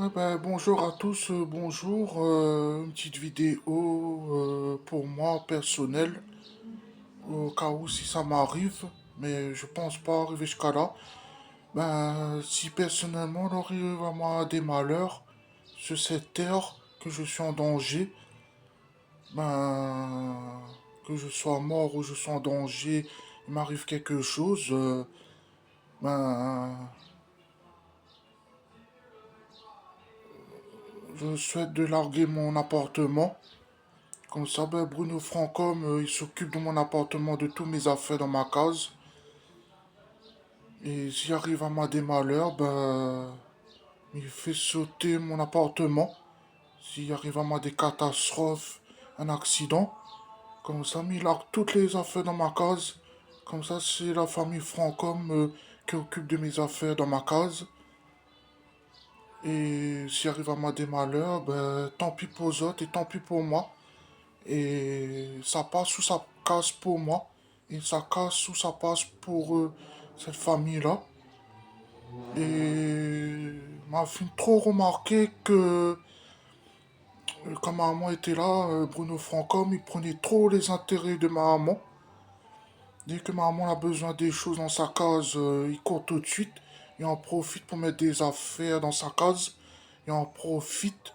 Ouais, ben, bonjour à tous, bonjour. Une petite vidéo pour moi personnelle, au cas où si ça m'arrive, mais je pense pas arriver jusqu'à là. Ben, si personnellement il arrive à moi des malheurs sur cette terre, que je suis en danger, ben, que je sois mort ou je sois en danger, il m'arrive quelque chose, ben, je souhaite de larguer mon appartement. Comme ça, ben, Bruno Francom, il s'occupe de mon appartement, de tous mes affaires dans ma case. Et s'il arrive à moi des malheurs, ben, il fait sauter mon appartement. S'il arrive à moi des catastrophes, un accident, comme ça, il largue toutes les affaires dans ma case. Comme ça, c'est la famille Francom qui occupe de mes affaires dans ma case. Et s'il arrive à moi des malheurs, ben, tant pis pour eux autres et tant pis pour moi. Et ça passe ou ça casse pour moi. Et ça casse ou ça passe pour cette famille-là. Et m'a fait trop remarquer que quand ma maman était là, Bruno Francom, il prenait trop les intérêts de ma maman. Dès que ma maman a besoin des choses dans sa case, il court tout de suite. Il en profite pour mettre des affaires dans sa case. Il en profite.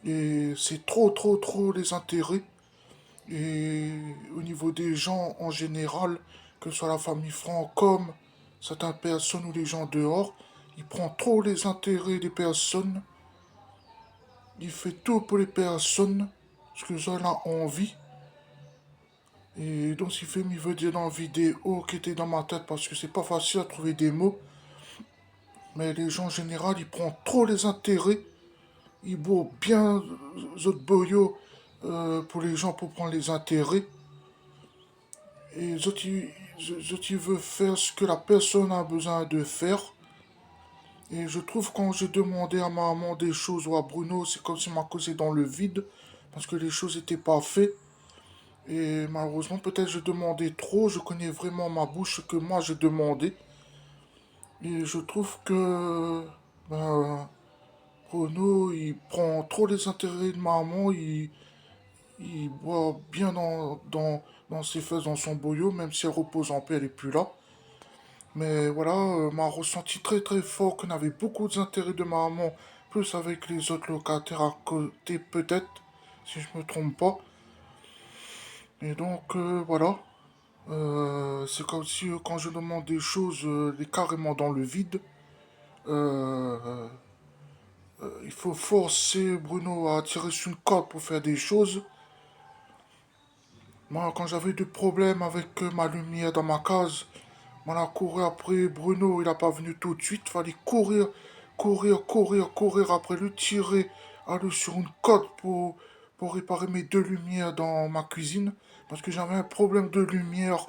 Et c'est trop, trop, trop les intérêts. Et au niveau des gens en général, que ce soit la famille franc comme certaines personnes ou les gens dehors, il prend trop les intérêts des personnes. Il fait tout pour les personnes, ce que ça a envie. Et donc il fait, il veut dire dans la vidéo qui était dans ma tête parce que c'est pas facile à trouver des mots. Mais les gens en général, ils prennent trop les intérêts. Ils boivent bien autres boyaux pour les gens pour prendre les intérêts. Et les autres, ils veulent faire ce que la personne a besoin de faire. Et je trouve quand j'ai demandé à ma maman des choses ou à Bruno, c'est comme si m'a causé dans le vide. Parce que les choses n'étaient pas faites. Et malheureusement, peut-être j'ai demandé trop. Je connais vraiment ma bouche ce que moi j'ai demandé. Et je trouve que ben, Bruno, il prend trop les intérêts de ma maman. Il boit bien dans ses fesses, dans son boyau, même si elle repose en paix, elle est plus là. Mais voilà, m'a ressenti très très fort qu'on avait beaucoup d'intérêt de ma maman, plus avec les autres locataires à côté peut-être, si je me trompe pas. Et donc voilà, c'est comme si quand je demande des choses, elle est carrément dans le vide. Euh, il faut forcer Bruno à tirer sur une corde pour faire des choses. Moi, quand j'avais des problèmes avec ma lumière dans ma case, on a couru après Bruno, il n'a pas venu tout de suite. Fallait courir, courir, courir, courir après lui, tirer, aller sur une corde pour réparer mes deux lumières dans ma cuisine. Parce que j'avais un problème de lumière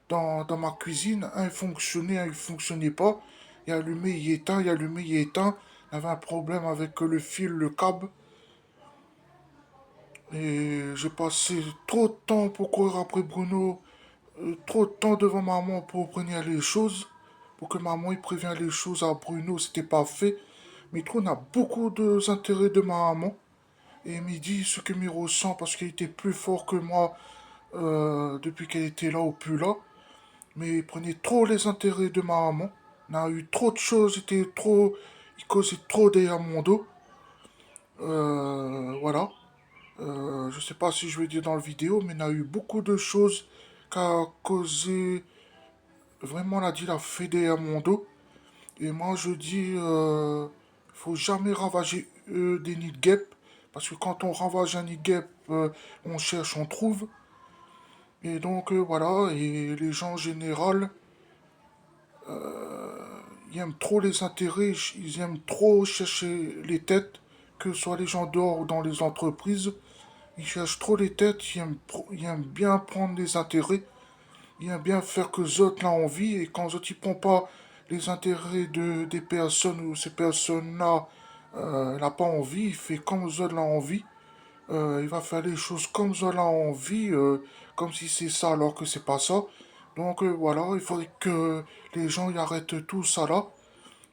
dans ma cuisine. Un fonctionnait, un il fonctionnait pas. Il allumé, il éteint, il allumé, il éteint. Il avait un problème avec le fil, le câble. Et j'ai passé trop de temps pour courir après Bruno, trop de temps devant maman pour prévenir les choses, pour que maman il prévient les choses à Bruno, c'était pas fait. Mais on a beaucoup d'intérêt de ma maman. Et il me dit ce que me ressent parce qu'il était plus fort que moi depuis qu'elle était là ou plus là. Mais il prenait trop les intérêts de ma maman. Il a eu trop de choses, il causait trop derrière mon dos. Voilà. Je sais pas si je vais dire dans la vidéo, mais il a eu beaucoup de choses qui a causé vraiment la dit la fédé à mon dos. Et moi je dis, faut jamais ravager des nids de guêpes. Parce que quand on ravage un nid de guêpe, on cherche, on trouve. Et donc voilà, et les gens en général, ils aiment trop les intérêts, ils aiment trop chercher les têtes, que ce soit les gens dehors ou dans les entreprises. Ils cherchent trop les têtes, ils aiment bien prendre les intérêts. Il aime bien faire que les autres l'ont envie et quand les autres ne prend pas les intérêts des personnes ou ces personnes-là n'a pas envie, il fait comme les autres l'ont envie. Il va faire les choses comme les autres l'ont envie, comme si c'est ça alors que c'est pas ça. Donc voilà, il faudrait que les gens y arrêtent tout ça là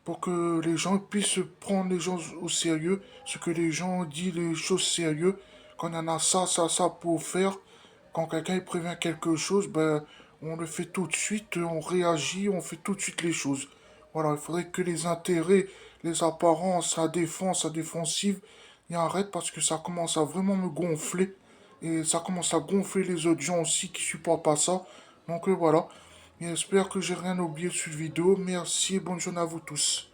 pour que les gens puissent prendre les gens au sérieux, ce que les gens disent les choses sérieux. Quand il y en a ça pour faire, quand quelqu'un il prévient quelque chose, ben on le fait tout de suite, on réagit, on fait tout de suite les choses. Voilà, il faudrait que les intérêts, les apparences, la défense, la défensive, y arrêtent parce que ça commence à vraiment me gonfler. Et ça commence à gonfler les autres gens aussi qui supportent pas ça. Donc voilà. Et j'espère que j'ai rien oublié sur cette vidéo. Merci et bonne journée à vous tous.